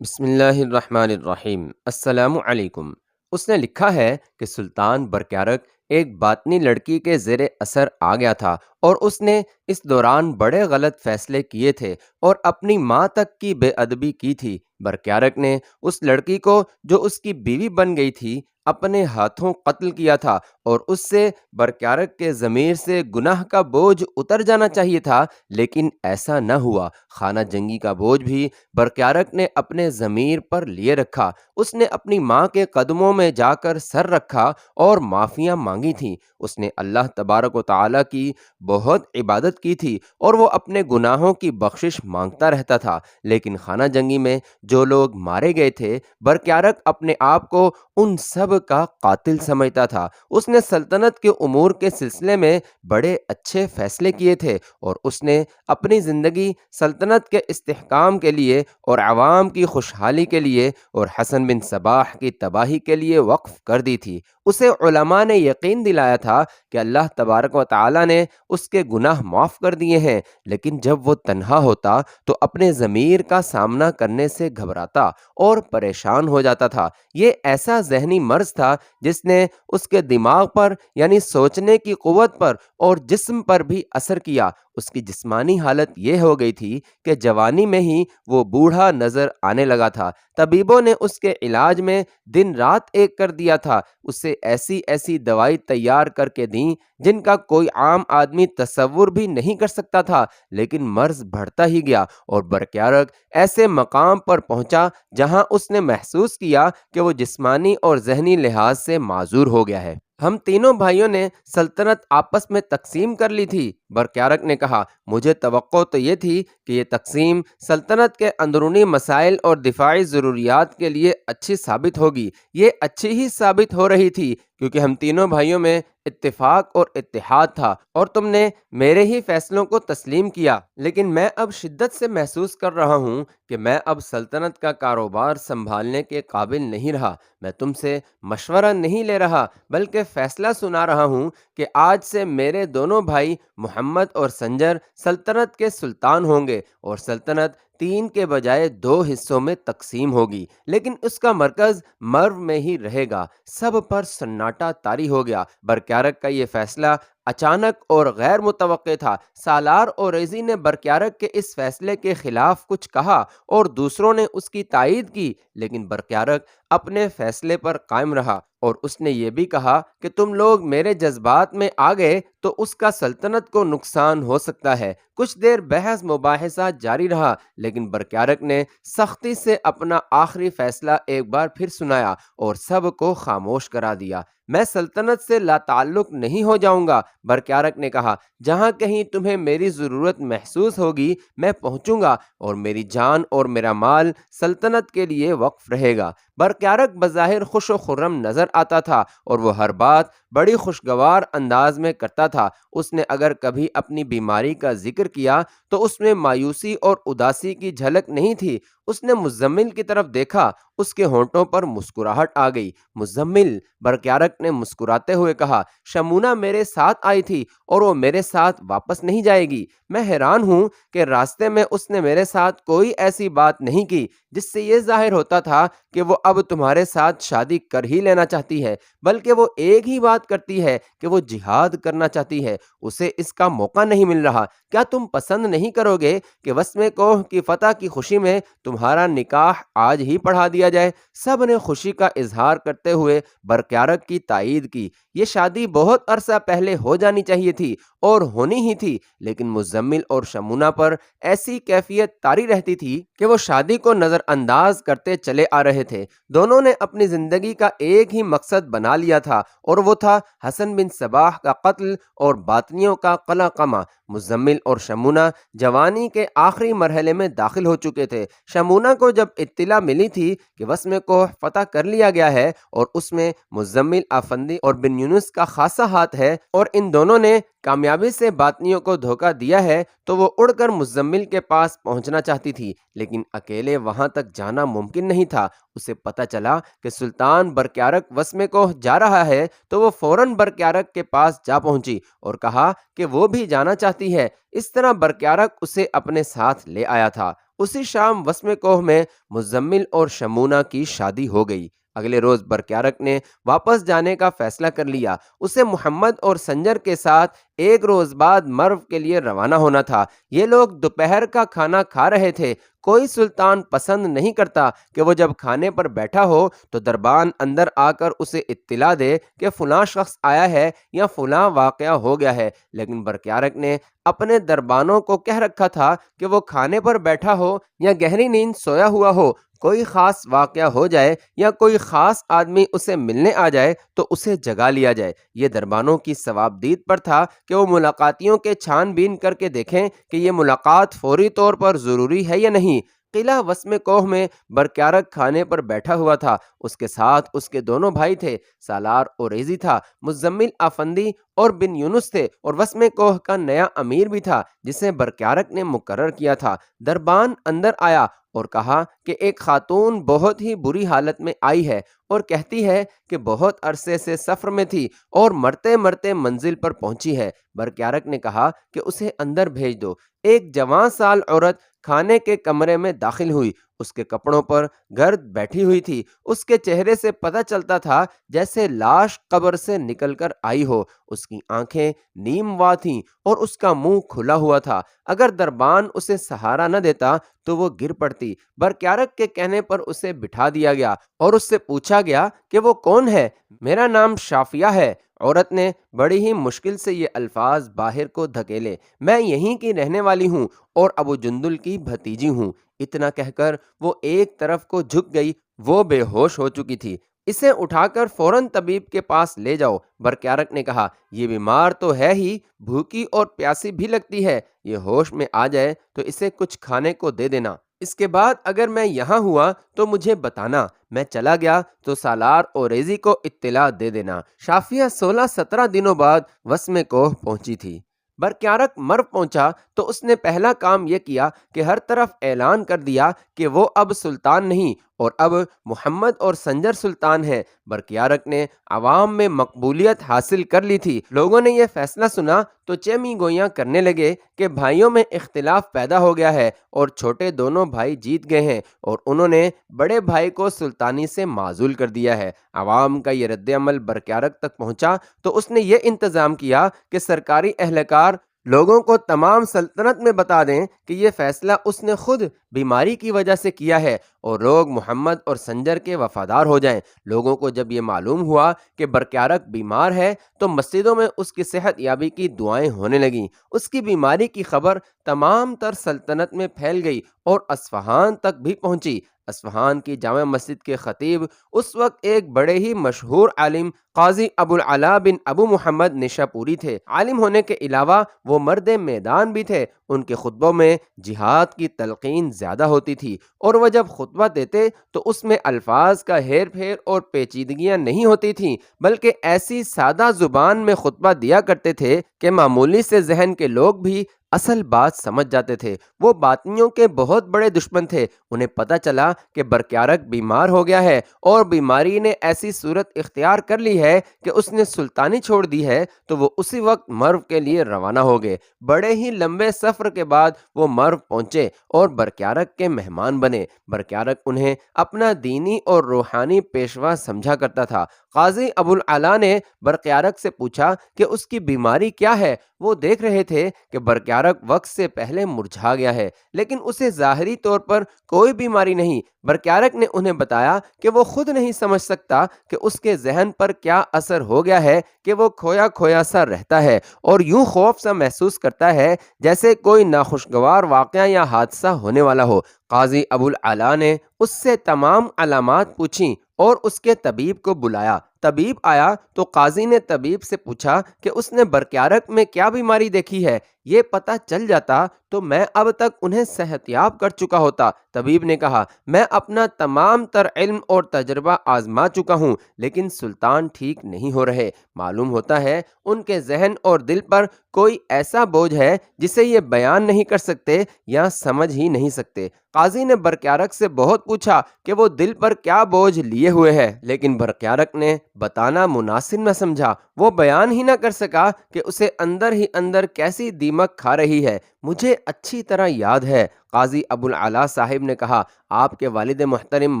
بسم اللہ الرحمن الرحیم۔ السلام علیکم۔ اس نے لکھا ہے کہ سلطان برکیارک ایک باطنی لڑکی کے زیر اثر آ گیا تھا اور اس نے اس دوران بڑے غلط فیصلے کیے تھے اور اپنی ماں تک کی بے ادبی کی تھی۔ برکیارک نے اس لڑکی کو جو اس کی بیوی بن گئی تھی اپنے ہاتھوں قتل کیا تھا اور اس سے برکیارک کے ضمیر سے گناہ کا بوجھ اتر جانا چاہیے تھا، لیکن ایسا نہ ہوا۔ خانہ جنگی کا بوجھ بھی برکیارک نے اپنے ضمیر پر لیے رکھا۔ اس نے اپنی ماں کے قدموں میں جا کر سر رکھا اور معافیاں مانگی تھیں۔ اس نے اللہ تبارک و تعالیٰ کی بہت عبادت کی تھی اور وہ اپنے گناہوں کی بخشش مانگتا رہتا تھا، لیکن خانہ جنگی میں جو لوگ مارے گئے تھے برکیارک اپنے آپ کو ان سب کا قاتل سمجھتا تھا۔ اس نے سلطنت کے امور کے سلسلے میں بڑے اچھے فیصلے کیے تھے اور اس نے اپنی زندگی سلطنت کے استحکام کے لیے اور عوام کی خوشحالی کے لیے اور حسن بن صباح کی تباہی کے لیے وقف کر دی تھی۔ اسے علماء نے یقین دلایا تھا کہ اللہ تبارک و تعالیٰ نے اس کے گناہ معاف کر دیے ہیں، لیکن جب وہ تنہا ہوتا تو اپنے ضمیر کا سامنا کرنے سے گھبراتا اور پریشان ہو جاتا تھا۔ یہ ایسا ذہنی مرض تھا جس نے اس کے دماغ پر یعنی سوچنے کی قوت پر اور جسم پر بھی اثر کیا۔ اس کی جسمانی حالت یہ ہو گئی تھی کہ جوانی میں ہی وہ بوڑھا نظر آنے لگا تھا۔ طبیبوں نے اس کے علاج میں دن رات ایک کر دیا تھا، اسے ایسی ایسی دوائی تیار کر کے دیں جن کا کوئی عام آدمی تصور بھی نہیں کر سکتا تھا، لیکن مرض بڑھتا ہی گیا اور برکیارک ایسے مقام پر پہنچا جہاں اس نے محسوس کیا کہ وہ جسمانی اور ذہنی لحاظ سے معذور ہو گیا ہے۔ ہم تینوں بھائیوں نے سلطنت آپس میں تقسیم کر لی تھی، برکیارک نے کہا۔ مجھے توقع تو یہ تھی کہ یہ تقسیم سلطنت کے اندرونی مسائل اور دفاعی ضروریات کے لیے اچھی ثابت ہوگی۔ یہ اچھی ہی ثابت ہو رہی تھی کیونکہ ہم تینوں بھائیوں میں اتفاق اور اتحاد تھا اور تم نے میرے ہی فیصلوں کو تسلیم کیا، لیکن میں اب شدت سے محسوس کر رہا ہوں کہ میں اب سلطنت کا کاروبار سنبھالنے کے قابل نہیں رہا۔ میں تم سے مشورہ نہیں لے رہا بلکہ فیصلہ سنا رہا ہوں کہ آج سے میرے دونوں بھائی محمد اور سنجر سلطنت کے سلطان ہوں گے اور سلطنت 3 کے بجائے 2 حصوں میں تقسیم ہوگی، لیکن اس کا مرکز مرو میں ہی رہے گا۔ سب پر سناٹا طاری ہو گیا۔ برکیارک کا یہ فیصلہ اچانک اور غیر متوقع تھا۔ سالار اور ریزی نے برکیارک کے اس فیصلے کے خلاف کچھ کہا اور دوسروں نے اس کی تائید کی، لیکن برکیارک اپنے فیصلے پر قائم رہا اور اس نے یہ بھی کہا کہ تم لوگ میرے جذبات میں آ گئے تو اس کا سلطنت کو نقصان ہو سکتا ہے۔ کچھ دیر بحث مباحثہ جاری رہا، لیکن برکیارک نے سختی سے اپنا آخری فیصلہ ایک بار پھر سنایا اور سب کو خاموش کرا دیا۔ میں سلطنت سے لا تعلق نہیں ہو جاؤں گا، برکیارک نے کہا۔ جہاں کہیں تمہیں میری ضرورت محسوس ہوگی میں پہنچوں گا اور میری جان اور میرا مال سلطنت کے لیے وقف رہے گا۔ برکیارک بظاہر خوش و خرم نظر آتا تھا اور وہ ہر بات بڑی خوشگوار انداز میں کرتا تھا۔ اس نے اگر کبھی اپنی بیماری کا ذکر کیا تو اس میں مایوسی اور اداسی کی جھلک نہیں تھی۔ اس نے مزمل کی طرف دیکھا، اس کے ہونٹوں پر مسکراہٹ آ گئی۔ مزمل، برکیارک نے مسکراتے ہوئے کہا، شمونہ میرے ساتھ آئی تھی اور وہ میرے ساتھ واپس نہیں جائے گی۔ میں حیران ہوں کہ راستے میں اس نے میرے ساتھ کوئی ایسی بات نہیں کی جس سے یہ ظاہر ہوتا تھا کہ وہ اب تمہارے ساتھ شادی کر ہی لینا چاہتی ہے، بلکہ وہ ایک ہی بات کرتی ہے کہ وہ جہاد کرنا چاہتی ہے۔ اسے اس کا موقع نہیں مل رہا۔ کیا تم پسند نہیں کرو گے کہ وسم کوہ کی فتح کی خوشی میں تمہارا نکاح آج ہی پڑھا دیا جائے؟ سب نے خوشی کا اظہار کرتے ہوئے برکیارک کی تائید کی۔ یہ شادی بہت عرصہ پہلے ہو جانی چاہیے تھی اور ہونی ہی تھی، لیکن مزمل اور شمونہ پر ایسی کیفیت طاری رہتی تھی کہ وہ شادی کو نظر انداز کرتے چلے آ رہے تھے۔ دونوں نے اپنی زندگی کا ایک ہی مقصد بنا لیا تھا اور وہ تھا حسن بن صباح کا قتل اور باطنیوں کا قلع قمع۔ مزمل اور شمونہ جوانی کے آخری مرحلے میں داخل ہو چکے تھے۔ شمونہ کو جب اطلاع ملی تھی کہ وسم کوہ فتح کر لیا گیا ہے اور اس میں مزمل آفندی اور بن یونس کا خاصا ہاتھ ہے اور ان دونوں نے کامیابی سے باطنیوں کو دھوکہ دیا ہے، تو وہ اڑ کر مزمل کے پاس پہنچنا چاہتی تھی، لیکن اکیلے وہاں تک جانا ممکن نہیں تھا۔ اسے پتہ چلا کہ سلطان برکیارک وسم کوہ جا رہا ہے تو وہ فوراً برکیارک کے پاس جا پہنچی اور کہا کہ وہ بھی جانا چاہتی ہے۔ اس طرح برکیارک اسے اپنے ساتھ لے آیا تھا۔ اسی شام وسم کوہ میں مزمل اور شمونہ کی شادی ہو گئی۔ اگلے روز برکیارک نے واپس جانے کا فیصلہ کر لیا۔ اسے محمد اور سنجر کے ساتھ ایک روز بعد مرو کے لیے روانہ ہونا تھا۔ یہ لوگ دوپہر کا کھانا کھا رہے تھے۔ کوئی سلطان پسند نہیں کرتا کہ وہ جب کھانے پر بیٹھا ہو تو دربان اندر آ کر اسے اطلاع دے کہ فلاں شخص آیا ہے یا فلاں واقعہ ہو گیا ہے، لیکن برکیارک نے اپنے دربانوں کو کہہ رکھا تھا کہ وہ کھانے پر بیٹھا ہو یا گہری نیند سویا ہوا ہو، کوئی خاص واقعہ ہو جائے یا کوئی خاص آدمی اسے ملنے آ جائے تو اسے جگا لیا جائے۔ یہ دربانوں کی ثوابدید پر تھا کہ وہ ملاقاتیوں کے چھان بین کر کے دیکھیں کہ یہ ملاقات فوری طور پر ضروری ہے یا نہیں۔ قلعہ وسم کوہ میں برکیارک کھانے پر بیٹھا ہوا تھا۔ اس کے ساتھ اس کے دونوں بھائی تھے، سالار اوریزی تھا، مزمل آفندی اور بن یونس تھے، اور وسم کوہ کا نیا امیر بھی تھا جسے برکیارک نے مقرر کیا تھا۔ دربان اندر آیا اور کہا کہ ایک خاتون بہت ہی بری حالت میں آئی ہے اور کہتی ہے کہ بہت عرصے سے سفر میں تھی اور مرتے مرتے منزل پر پہنچی ہے۔ برکیارک نے کہا کہ اسے اندر بھیج دو۔ ایک جوان سال عورت کھانے کے کمرے میں داخل ہوئی۔ اس کے کپڑوں پر گرد بیٹھی ہوئی تھی۔ اس کے چہرے سے پتہ چلتا تھا جیسے لاش قبر سے نکل کر آئی ہو۔ اس کی آنکھیں نیم وا تھیں اور اس کا منہ کھلا ہوا تھا۔ اگر دربان اسے سہارا نہ دیتا تو وہ گر پڑتی۔ برکیارک کے کہنے پر اسے بٹھا دیا گیا اور اس سے پوچھا گیا کہ وہ کون ہے۔ میرا نام شافیہ ہے۔ عورت نے بڑی ہی مشکل سے یہ الفاظ باہر کو دھکیلے، میں یہیں کی رہنے والی ہوں اور ابو جندل کی بھتیجی ہوں۔ اتنا کہہ کر وہ ایک طرف کو جھک گئی۔ وہ بے ہوش ہو چکی تھی۔ اسے اٹھا کر فوراً طبیب کے پاس لے جاؤ۔ برکیارک نے کہا یہ بیمار تو ہے ہی، بھوکی اور پیاسی بھی لگتی ہے، یہ ہوش میں آ جائے تو اسے کچھ کھانے کو دے دینا، اس کے بعد اگر میں یہاں ہوا تو مجھے بتانا، میں چلا گیا تو سالار اوریزی کو اطلاع دے دینا۔ شافیہ 16-17 دنوں بعد وسم کوہ پہنچی تھی۔ برکیارک مرو پہنچا تو اس نے پہلا کام یہ کیا کہ ہر طرف اعلان کر دیا کہ وہ اب سلطان نہیں اور اب محمد اور سنجر سلطان ہیں۔ برکیارک نے عوام میں مقبولیت حاصل کر لی تھی۔ لوگوں نے یہ فیصلہ سنا تو چیمی گویاں کرنے لگے کہ بھائیوں میں اختلاف پیدا ہو گیا ہے اور چھوٹے دونوں بھائی جیت گئے ہیں اور انہوں نے بڑے بھائی کو سلطانی سے معزول کر دیا ہے۔ عوام کا یہ رد عمل برکیارک تک پہنچا تو اس نے یہ انتظام کیا کہ سرکاری اہلکار لوگوں کو تمام سلطنت میں بتا دیں کہ یہ فیصلہ اس نے خود بیماری کی وجہ سے کیا ہے اور لوگ محمد اور سنجر کے وفادار ہو جائیں۔ لوگوں کو جب یہ معلوم ہوا کہ برکیارک بیمار ہے تو مسجدوں میں اس کی صحت یابی کی دعائیں ہونے لگیں۔ اس کی بیماری کی خبر تمام تر سلطنت میں پھیل گئی اور اصفہان تک بھی پہنچی۔ اصفہان کی جامع مسجد کے خطیب اس وقت ایک بڑے ہی مشہور عالم قاضی ابو العلا بن ابو محمد نشاپوری تھے۔ عالم ہونے کے علاوہ وہ مرد میدان بھی تھے۔ ان کے خطبوں میں جہاد کی تلقین زیادہ ہوتی تھی اور وہ جب خطبہ دیتے تو اس میں الفاظ کا ہیر پھیر اور پیچیدگیاں نہیں ہوتی تھیں، بلکہ ایسی سادہ زبان میں خطبہ دیا کرتے تھے کہ معمولی سے ذہن کے لوگ بھی اصل بات سمجھ جاتے تھے۔ وہ باطنیوں کے بہت بڑے دشمن تھے۔ انہیں پتہ چلا کہ برکیارک بیمار ہو گیا ہے اور بیماری نے ایسی صورت اختیار کر لی ہے کہ اس نے سلطانی چھوڑ دی ہے تو وہ اسی وقت مرو کے لیے روانہ ہو گئے۔ بڑے ہی لمبے سفر کے بعد وہ مرو پہنچے اور برکیارک کے مہمان بنے۔ برکیارک انہیں اپنا دینی اور روحانی پیشوا سمجھا کرتا تھا۔ قاضی ابو العلا نے برکیارک سے پوچھا کہ اس کی بیماری کیا ہے۔ وہ دیکھ رہے تھے کہ برکیارک وقت سے پہلے مرجھا گیا ہے، لیکن اسے ظاہری طور پر کوئی بیماری نہیں۔ برکیارک نے انہیں بتایا کہ وہ خود نہیں سمجھ سکتا کہ اس کے ذہن پر کیا اثر ہو گیا ہے کہ وہ کھویا کھویا سا رہتا ہے اور یوں خوف سا محسوس کرتا ہے جیسے کوئی ناخوشگوار واقعہ یا حادثہ ہونے والا ہو۔ قاضی ابو العلا نے اس سے تمام علامات پوچھیں اور اس کے طبیب کو بلایا۔ طبیب آیا تو قاضی نے طبیب سے پوچھا کہ اس نے برکیارک میں کیا بیماری دیکھی ہے۔ یہ پتہ چل جاتا تو میں اب تک انہیں صحت یاب کر چکا ہوتا۔ طبیب نے کہا میں اپنا تمام تر علم اور تجربہ آزما چکا ہوں، لیکن سلطان ٹھیک نہیں ہو رہے۔ معلوم ہوتا ہے ان کے ذہن اور دل پر کوئی ایسا بوجھ ہے جسے یہ بیان نہیں کر سکتے یا سمجھ ہی نہیں سکتے۔ قاضی نے برکیارک سے بہت پوچھا کہ وہ دل پر کیا بوجھ لیے ہوئے ہے، لیکن برکیارک نے بتانا مناسب نہ سمجھا۔ وہ بیان ہی نہ کر سکا کہ اسے اندر ہی اندر کیسی دیمک کھا رہی ہے۔ مجھے اچھی طرح یاد ہے، قاضی ابوالعلا صاحب نے کہا، آپ کے والد محترم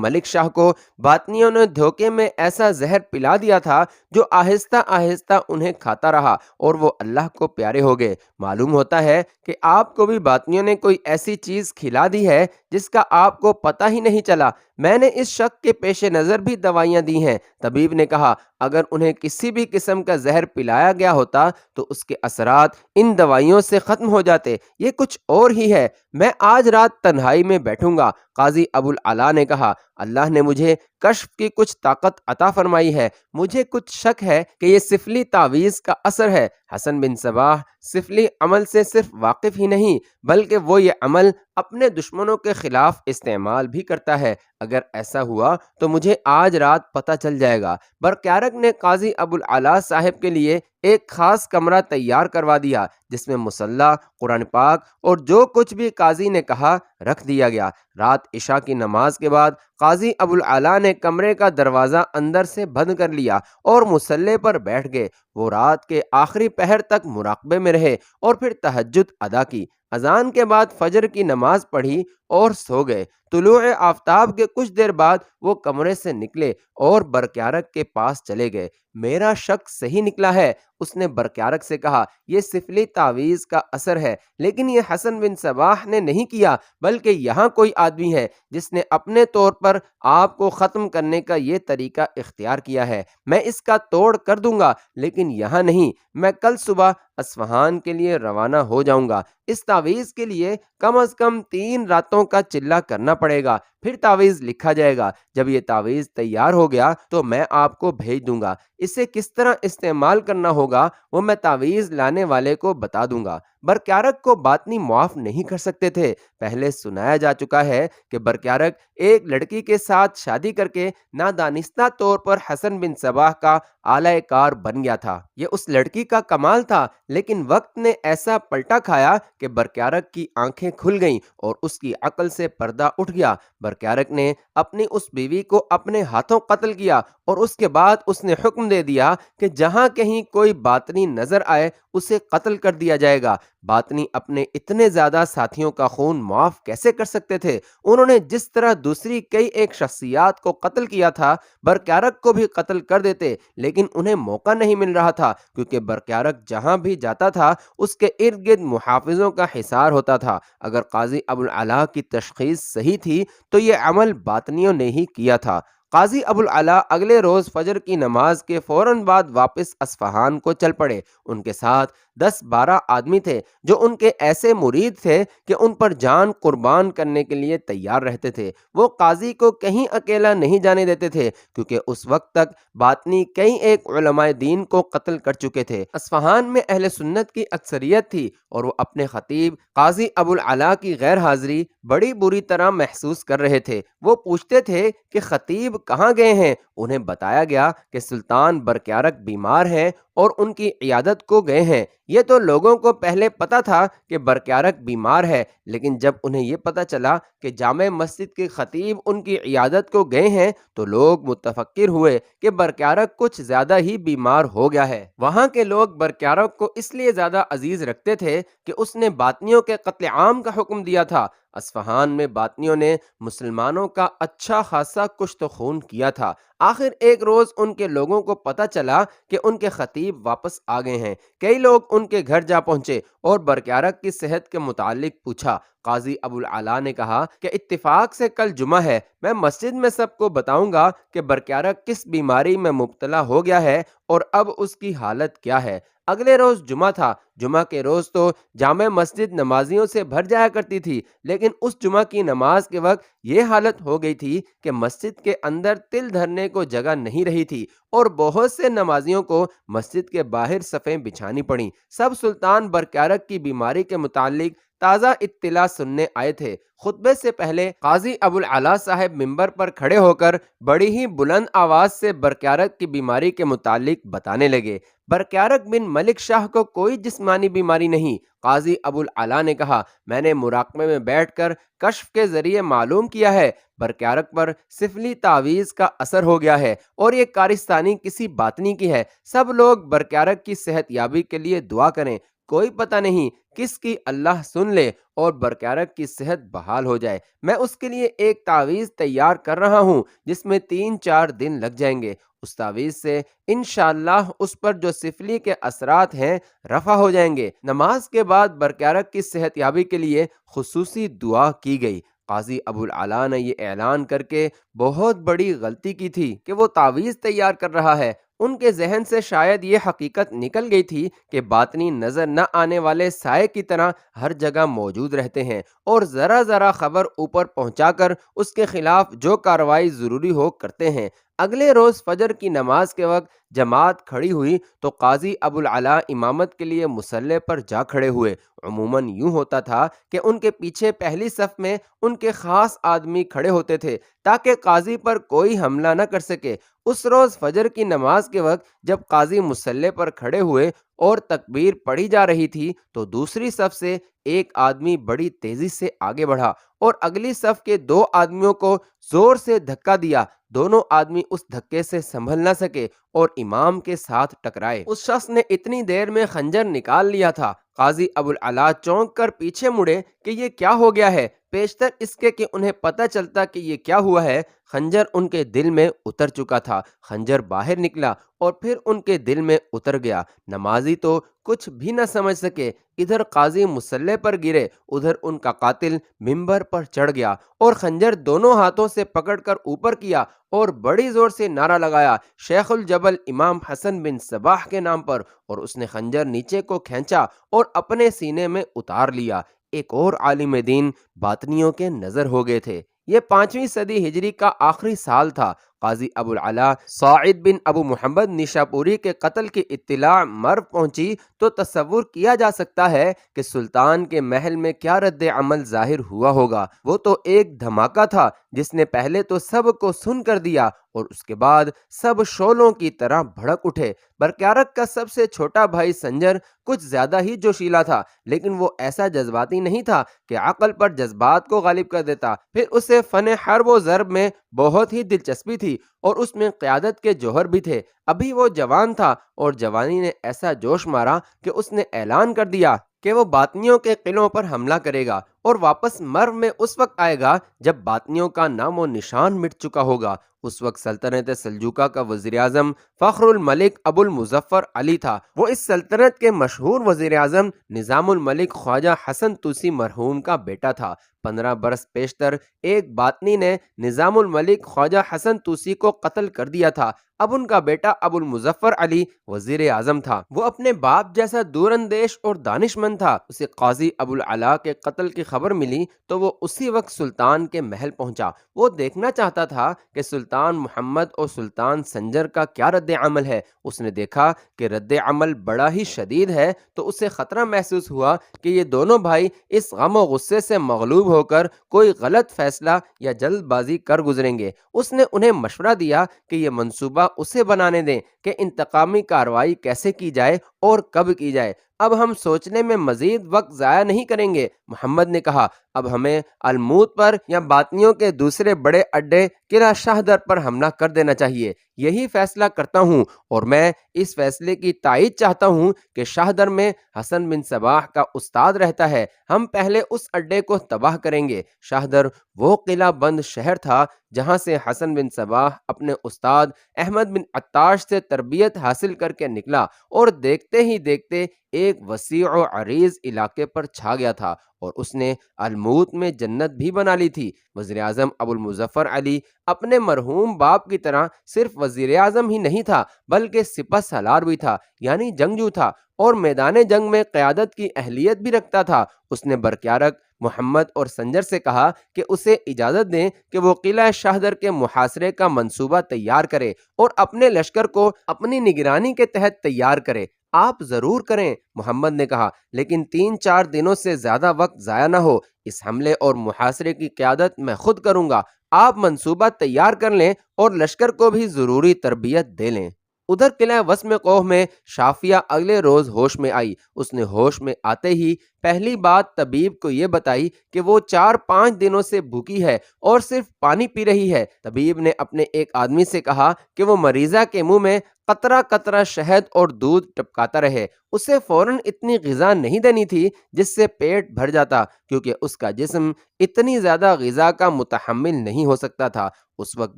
ملک شاہ کو باطنیوں نے دھوکے میں ایسا زہر پلا دیا تھا جو آہستہ آہستہ انہیں کھاتا رہا اور وہ اللہ کو پیارے ہو گئے۔ معلوم ہوتا ہے کہ آپ کو بھی باطنیوں نے کوئی ایسی چیز کھلا دی ہے جس کا آپ کو پتہ ہی نہیں چلا۔ میں نے اس شک کے پیش نظر بھی دوائیاں دی ہیں۔ طبیب نے کہا، اگر انہیں کسی بھی قسم کا زہر پلایا گیا ہوتا تو اس کے اثرات ان دوائیوں سے ختم ہو جاتے۔ یہ کچھ اور ہی ہے، میں آج رات تنہائی میں بیٹھوں گا۔ قاضی ابوالعلا نے کہا، اللہ نے مجھے کشف کی کچھ طاقت عطا فرمائی ہے، مجھے کچھ شک ہے کہ یہ سفلی تعویذ کا اثر ہے۔ حسن بن صباح سفلی عمل سے صرف واقف ہی نہیں بلکہ وہ یہ عمل اپنے دشمنوں کے خلاف استعمال بھی کرتا ہے۔ اگر ایسا ہوا تو مجھے آج رات پتہ چل جائے گا۔ برقیارق نے قاضی ابوالعلا صاحب کے لیے ایک خاص کمرہ تیار کروا دیا جس میں مصلی، قرآن پاک اور جو کچھ بھی قاضی نے کہا رکھ دیا گیا۔ رات عشاء کی نماز کے بعد قاضی ابوالعلا نے کمرے کا دروازہ اندر سے بند کر لیا اور مصلی پر بیٹھ گئے۔ وہ رات کے آخری پہر تک مراقبے میں رہے اور پھر تہجد ادا کی۔ اذان کے بعد فجر کی نماز پڑھی اور سو گئے۔ طلوع آفتاب کے کچھ دیر بعد وہ کمرے سے نکلے اور برقیارق کے پاس چلے گئے۔ میرا شک صحیح نکلا ہے، اس نے برقیارق سے کہا، یہ سفلی تعویذ کا اثر ہے، لیکن یہ حسن بن صباح نے نہیں کیا بلکہ یہاں کوئی آدمی ہے جس نے اپنے طور پر آپ کو ختم کرنے کا یہ طریقہ اختیار کیا ہے۔ میں اس کا توڑ کر دوں گا لیکن یہاں نہیں۔ میں کل صبح اصفہان کے لیے روانہ ہو جاؤں گا۔ اس تعویذ کے لیے کم از کم 3 راتوں کا چلہ کرنا پڑے گا، پھر تعویذ لکھا جائے گا۔ جب یہ تعویذ تیار ہو گیا تو میں آپ کو بھیج دوں گا۔ اسے کس طرح استعمال کرنا ہوگا وہ میں تعویذ لانے والے کو بتا دوں گا۔ برقیارق کو باطنی معاف نہیں کر سکتے تھے۔ پہلے سنایا جا چکا ہے کہ برقیارق ایک لڑکی کے ساتھ شادی کر کے نادانستہ طور پر حسن بن صباح کا اعلی کار بن گیا تھا۔ یہ اس لڑکی کا کمال تھا، لیکن وقت نے ایسا پلٹا کھایا کہ برقیارق کی آنکھیں کھل گئیں اور اس کی عقل سے پردہ اٹھ گیا۔ برقیارق نے اپنی اس بیوی کو اپنے ہاتھوں قتل کیا اور اس کے بعد اس نے حکم دے دیا کہ جہاں کہیں کوئی باطنی نظر آئے اسے قتل کر دیا جائے گا۔ باطنی اپنے اتنے زیادہ ساتھیوں کا خون معاف کیسے کر سکتے تھے؟ انہوں نے جس طرح دوسری کئی ایک شخصیات کو قتل کیا تھا، برقیارق کو بھی قتل کر دیتے، لیکن انہیں موقع نہیں مل رہا تھا کیونکہ برقیارق جہاں بھی جاتا تھا اس کے ارد گرد محافظوں کا حصار ہوتا تھا۔ اگر قاضی ابوالعلا کی تشخیص صحیح تھی تو یہ عمل باطنیوں نے ہی کیا تھا۔ قاضی ابوالعلا اگلے روز فجر کی نماز کے فوراً بعد واپس اصفہان کو چل پڑے۔ ان کے ساتھ 10-12 آدمی تھے جو ان کے ایسے مرید تھے کہ ان پر جان قربان کرنے کے لیے تیار رہتے تھے۔ وہ قاضی کو کہیں اکیلا نہیں جانے دیتے تھے کیونکہ اس وقت تک باطنی کئی ایک علماء دین کو قتل کر چکے تھے۔ اصفہان میں اہل سنت کی اکثریت تھی اور وہ اپنے خطیب قاضی ابوالعلا کی غیر حاضری بڑی بری طرح محسوس کر رہے تھے۔ وہ پوچھتے تھے کہ خطیب کہاں گئے ہیں؟ انہیں بتایا گیا کہ سلطان برقیارق بیمار ہیں اور ان کی عیادت کو گئے ہیں۔ یہ تو لوگوں کو پہلے پتا تھا کہ برقیارق بیمار ہے، لیکن جب انہیں یہ پتا چلا کہ جامع مسجد کے خطیب ان کی عیادت کو گئے ہیں تو لوگ متفکر ہوئے کہ برقیارق کچھ زیادہ ہی بیمار ہو گیا ہے۔ وہاں کے لوگ برقیارق کو اس لیے زیادہ عزیز رکھتے تھے کہ اس نے باطنیوں کے قتل عام کا حکم دیا تھا۔ اصفہان میں باطنیوں نے مسلمانوں کا اچھا خاصا کشت و خون کیا تھا۔ آخر ایک روز ان کے لوگوں کو پتہ چلا کہ ان کے خطیب واپس آ گئے ہیں۔ کئی لوگ ان کے گھر جا پہنچے اور برقیارق کی صحت کے متعلق پوچھا۔ قاضی ابوالعلا نے کہا کہ اتفاق سے کل جمعہ ہے، میں مسجد میں سب کو بتاؤں گا کہ برقیارق کس بیماری میں مبتلا ہو گیا ہے اور اب اس کی حالت کیا ہے۔ اگلے روز جمعہ تھا۔ جمعہ کے روز تو جامع مسجد نمازیوں سے بھر جایا کرتی تھی، لیکن اس جمعہ کی نماز کے وقت یہ حالت ہو گئی تھی کہ مسجد کے اندر تل دھرنے کو جگہ نہیں رہی تھی اور بہت سے نمازیوں کو مسجد کے باہر صفیں بچھانی پڑیں۔ سب سلطان برقیارق کی بیماری کے متعلق تازہ اطلاع سننے آئے تھے۔ خطبے سے پہلے قاضی ابوالعلا صاحب منبر پر کھڑے ہو کر بڑی ہی بلند آواز سے برقیارق کی بیماری کے متعلق بتانے لگے۔ برقیارق بن ملک شاہ کو کوئی جسمانی بیماری نہیں۔ قاضی ابوالعلا نے کہا، میں نے مراقبے میں بیٹھ کر کشف کے ذریعے معلوم کیا ہے برقیارق پر سفلی تعویذ کا اثر ہو گیا ہے اور یہ کارستانی کسی باطنی کی ہے۔ سب لوگ برقیارق کی صحت یابی کے لیے دعا کریں۔ کوئی پتہ نہیں کس کی اللہ سن لے اور برقیارک کی صحت بحال ہو جائے۔ میں اس کے لیے ایک تعویذ تیار کر رہا ہوں جس میں 3-4 دن لگ جائیں گے۔ اس تعویذ سے انشاءاللہ اس پر جو سفلی کے اثرات ہیں رفع ہو جائیں گے۔ نماز کے بعد برقیارک کی صحت یابی کے لیے خصوصی دعا کی گئی۔ قاضی ابو العلا نے یہ اعلان کر کے بہت بڑی غلطی کی تھی کہ وہ تعویذ تیار کر رہا ہے۔ ان کے ذہن سے شاید یہ حقیقت نکل گئی تھی کہ باطنی نظر نہ آنے والے سائے کی طرح ہر جگہ موجود رہتے ہیں اور ذرا ذرا خبر اوپر پہنچا کر اس کے خلاف جو کارروائی ضروری ہو کرتے ہیں۔ اگلے روز فجر کی نماز کے وقت جماعت کھڑی ہوئی تو قاضی ابو العلا امامت کے لیے مصلی پر جا کھڑے ہوئے۔ عموماً یوں ہوتا تھا کہ ان کے پیچھے پہلی صف میں ان کے خاص آدمی کھڑے ہوتے تھے تاکہ قاضی پر کوئی حملہ نہ کر سکے۔ اس روز فجر کی نماز کے وقت جب قاضی مصلی پر کھڑے ہوئے اور تکبیر پڑھی جا رہی تھی تو دوسری صف سے ایک آدمی بڑی تیزی سے آگے بڑھا اور اگلی صف کے 2 آدمیوں کو زور سے دھکا دیا۔ دونوں آدمی اس دھکے سے سنبھل نہ سکے اور امام کے ساتھ ٹکرائے۔ اس شخص نے اتنی دیر میں خنجر نکال لیا تھا۔ قاضی ابو العلا چونک کر پیچھے مڑے کہ یہ کیا ہو گیا ہے۔ پیشتر اس کے کہ انہیں پتہ چلتا کہ یہ کیا ہوا ہے، خنجر ان کے دل میں اتر چکا تھا۔ خنجر باہر نکلا اور پھر ان کے دل میں اتر گیا۔ نمازی تو کچھ بھی نہ سمجھ سکے۔ ادھر قاضی مصلی پر گرے، ادھر ان کا قاتل منبر پر چڑھ گیا اور خنجر دونوں ہاتھوں سے پکڑ کر اوپر کیا اور بڑی زور سے نعرہ لگایا، شیخ الجبل امام حسن بن صباح کے نام پر، اور اس نے خنجر نیچے کو کھینچا اور اپنے سینے میں اتار لیا۔ ایک اور عالم دین باطنیوں کے نظر ہو گئے تھے۔ یہ 5ویں صدی ہجری کا آخری سال تھا۔ قاضی ابو العلا سعید بن ابو محمد نیشاپوری کے قتل کی اطلاع مرو پہنچی تو تصور کیا جا سکتا ہے کہ سلطان کے محل میں کیا رد عمل ظاہر ہوا ہوگا۔ وہ تو ایک دھماکہ تھا جس نے پہلے تو سب کو سن کر دیا اور اس کے بعد سب شعلوں کی طرح بھڑک اٹھے۔ برقیارک کا سب سے چھوٹا بھائی سنجر کچھ زیادہ ہی جوشیلا تھا، لیکن وہ ایسا جذباتی نہیں تھا کہ عقل پر جذبات کو غالب کر دیتا۔ پھر اسے فن حرب و ضرب میں بہت ہی دلچسپی تھی اور اس میں قیادت کے جوہر بھی تھے۔ ابھی وہ جوان تھا اور جوانی نے ایسا جوش مارا کہ اس نے اعلان کر دیا کہ وہ باطنیوں کے قلعوں پر حملہ کرے گا اور واپس مرو میں اس وقت آئے گا جب باطنیوں کا نام و نشان مٹ چکا ہوگا۔ اس وقت سلطنت سلجوقہ کا وزیر اعظم فخر الملک ابو المظفر علی تھا۔ وہ اس سلطنت کے مشہور وزیر اعظم نظام الملک خواجہ حسن طوسی مرحوم کا بیٹا تھا۔ 15 برس پیشتر ایک باطنی نے نظام الملک خواجہ حسن طوسی کو قتل کر دیا تھا۔ اب ان کا بیٹا ابو المظفر علی وزیر اعظم تھا۔ وہ اپنے باپ جیسا دور اندیش اور دانش مند تھا۔ اسے قاضی ابو العلا کے قتل کی خبر ملی تو وہ اسی وقت سلطان کے محل پہنچا۔ وہ دیکھنا چاہتا تھا کہ سلطان محمد اور سلطان سنجر کا کیا رد عمل ہے۔ اس نے دیکھا کہ رد عمل بڑا ہی شدید ہے تو اسے خطرہ محسوس ہوا کہ یہ دونوں بھائی اس غم و غصے سے مغلوب ہو کر کوئی غلط فیصلہ یا جلد بازی کر گزریں گے۔ اس نے انہیں مشورہ دیا کہ یہ منصوبہ اسے بنانے دیں کہ انتقامی کارروائی کیسے کی جائے اور کب کی جائے۔ اب ہم سوچنے میں مزید وقت ضائع نہیں کریں گے، محمد نے کہا۔ اب ہمیں الموت پر یا باطنیوں کے دوسرے بڑے اڈے قلعہ شاہدر پر حملہ کر دینا چاہیے۔ یہی فیصلہ کرتا ہوں اور میں اس فیصلے کی تائید چاہتا ہوں کہ شاہدر میں حسن بن صباح کا استاد رہتا ہے۔ ہم پہلے اس اڈے کو تباہ کریں گے۔ شاہدر وہ قلعہ بند شہر تھا جہاں سے حسن بن صباح اپنے استاد احمد بن عطاش سے تربیت حاصل کر کے نکلا اور دیکھتے ہی دیکھتے ایک وسیع و عریض علاقے پر چھا گیا تھا اور اس نے الموت میں جنت بھی بنا لی تھی۔ وزیر اعظم ابو المظفر علی اپنے مرحوم باپ کی طرح صرف وزیر اعظم ہی نہیں تھا بلکہ سپہ سالار بھی تھا، یعنی جنگجو تھا، اور میدان جنگ میں قیادت کی اہلیت بھی رکھتا تھا۔ اس نے برقیارک محمد اور سنجر سے کہا کہ اسے اجازت دیں کہ وہ قلعہ شاہدر کے محاصرے کا منصوبہ تیار کرے اور اپنے لشکر کو اپنی نگرانی کے تحت تیار کرے۔ آپ ضرور کریں، محمد نے کہا، لیکن 3-4 دنوں سے زیادہ وقت ضائع نہ ہو۔ اس حملے اور محاصرے کی قیادت میں خود کروں گا۔ آپ منصوبہ تیار کر لیں اور لشکر کو بھی ضروری تربیت دے لیں۔ ادھر قلعہ وسم کوہ میں شافیہ اگلے روز ہوش میں آئی۔ اس نے ہوش میں آتے ہی پہلی بات طبیب کو یہ بتائی کہ وہ 4-5 دنوں سے بھوکی ہے اور صرف پانی پی رہی ہے۔ طبیب نے اپنے ایک آدمی سے کہا کہ وہ مریضہ کے منہ میں قطرہ قطرہ شہد اور دودھ ٹپکاتا رہے۔ اسے فوراً اتنی غذا نہیں دینی تھی جس سے پیٹ بھر جاتا، کیونکہ اس کا جسم اتنی زیادہ غذا کا متحمل نہیں ہو سکتا تھا۔ اس وقت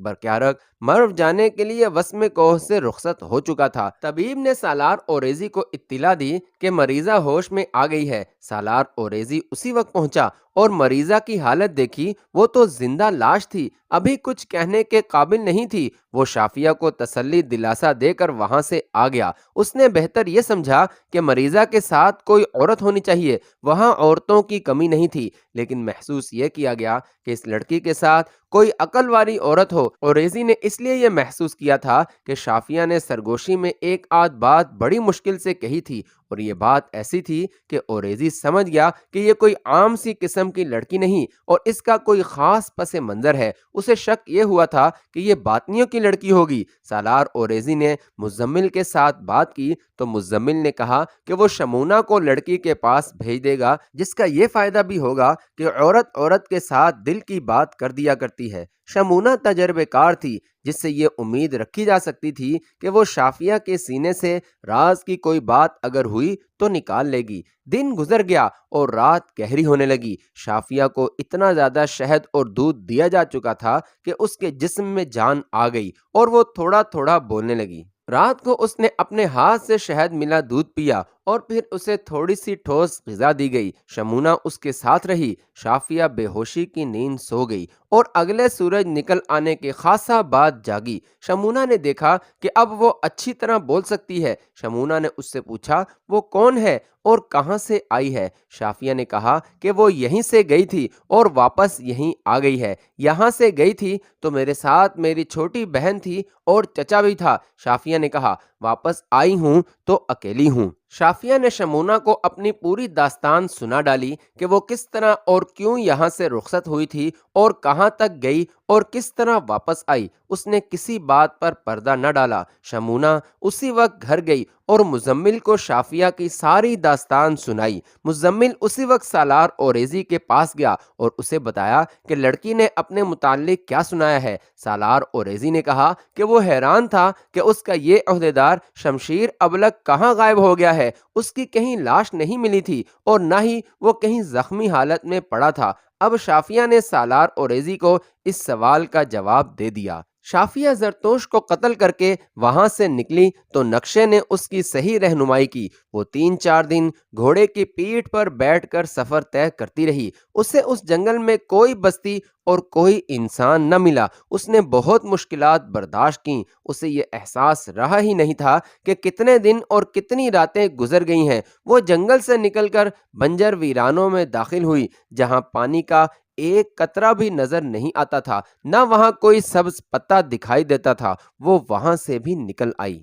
برکیارک مرو جانے کے لیے وسم کوہ سے رخصت ہو چکا تھا۔ طبیب نے سالار اوریزی کو اطلاع دی کہ مریضہ ہوش میں آ گئی ہے۔ سالار اوریزی اسی وقت پہنچا اور مریضہ کی حالت دیکھی۔ وہ تو زندہ لاش تھی، ابھی کچھ کہنے کے قابل نہیں تھی۔ وہ شافیہ کو تسلی دلاسا دے کر وہاں سے آ گیا۔ اس نے بہتر یہ سمجھا کہ مریضہ کے ساتھ کوئی عورت ہونی چاہیے۔ وہاں عورتوں کی کمی نہیں تھی، لیکن محسوس یہ کیا گیا کہ اس لڑکی کے ساتھ کوئی عقل والی عورت ہو۔ اوریزی نے اس لیے یہ محسوس کیا تھا کہ شافیہ نے سرگوشی میں ایک آدھ بات بڑی مشکل سے کہی تھی، اور یہ بات ایسی تھی کہ اوریزی سمجھ گیا کہ یہ کوئی عام سی قسم کی لڑکی نہیں اور اس کا کوئی خاص پس منظر ہے۔ اسے شک یہ ہوا تھا کہ یہ باطنیوں کی لڑکی ہوگی۔ سالار اوریزی نے مزمل کے ساتھ بات کی تو مزمل نے کہا کہ وہ شمونہ کو لڑکی کے پاس بھیج دے گا، جس کا یہ فائدہ بھی ہوگا کہ عورت عورت کے ساتھ دل کی بات کر دیا کرتی ہے۔ شمونہ تجربے کار تھی، جس سے یہ امید رکھی جا سکتی تھی کہ وہ شافیہ کے سینے سے راز کی کوئی بات اگر ہوئی تو نکال لے گی۔ دن گزر گیا اور رات گہری ہونے لگی۔ شافیہ کو اتنا زیادہ شہد اور دودھ دیا جا چکا تھا کہ اس کے جسم میں جان آ گئی اور وہ تھوڑا تھوڑا بولنے لگی۔ رات کو اس نے اپنے ہاتھ سے شہد ملا دودھ پیا اور پھر اسے تھوڑی سی ٹھوس غذا دی گئی۔ شمونہ اس کے ساتھ رہی۔ شافیہ بے ہوشی کی نیند سو گئی اور اگلے سورج نکل آنے کے خاصا بعد جاگی۔ شمونہ نے دیکھا کہ اب وہ اچھی طرح بول سکتی ہے۔ شمونہ نے اس سے پوچھا وہ کون ہے اور کہاں سے آئی ہے؟ شافیہ نے کہا کہ وہ یہیں سے گئی تھی اور واپس یہیں آ گئی ہے۔ یہاں سے گئی تھی تو میرے ساتھ میری چھوٹی بہن تھی اور چچا بھی تھا۔ شافیہ نے کہا واپس آئی ہوں تو اکیلی ہوں۔ شافیہ نے شمونہ کو اپنی پوری داستان سنا ڈالی کہ وہ کس طرح اور کیوں یہاں سے رخصت ہوئی تھی اور کہاں تک گئی اور کس طرح واپس آئی۔ اس نے کسی بات پر پردہ نہ ڈالا۔ شمونہ اسی وقت گھر گئی اور مزمل کو شافیہ کی ساری داستان سنائی۔ مزمل اسی وقت سالار اوریزی کے پاس گیا اور اسے بتایا کہ لڑکی نے اپنے متعلق کیا سنایا ہے۔ سالار اوریزی نے کہا کہ وہ حیران تھا کہ اس کا یہ عہدیدار شمشیر ابلک کہاں غائب ہو گیا ہے۔ اس کی کہیں لاش نہیں ملی تھی اور نہ ہی وہ کہیں زخمی حالت میں پڑا تھا۔ اب شافیہ نے سالار اوریزی کو اس سوال کا جواب دے دیا۔ شافیہ زرتوش کو قتل کر کے وہاں سے نکلی تو نقشے نے اس کی صحیح رہنمائی کی۔ وہ 3-4 دن گھوڑے کی پیٹھ پر بیٹھ کر سفر طے کرتی رہی۔ اسے اس جنگل میں کوئی بستی اور کوئی انسان نہ ملا۔ اس نے بہت مشکلات برداشت کیں۔ اسے یہ احساس رہا ہی نہیں تھا کہ کتنے دن اور کتنی راتیں گزر گئی ہیں۔ وہ جنگل سے نکل کر بنجر ویرانوں میں داخل ہوئی، جہاں پانی کا ایک قطرہ بھی نظر نہیں آتا تھا، نہ وہاں کوئی سبز پتا دکھائی دیتا تھا۔ وہ وہاں سے بھی نکل آئی۔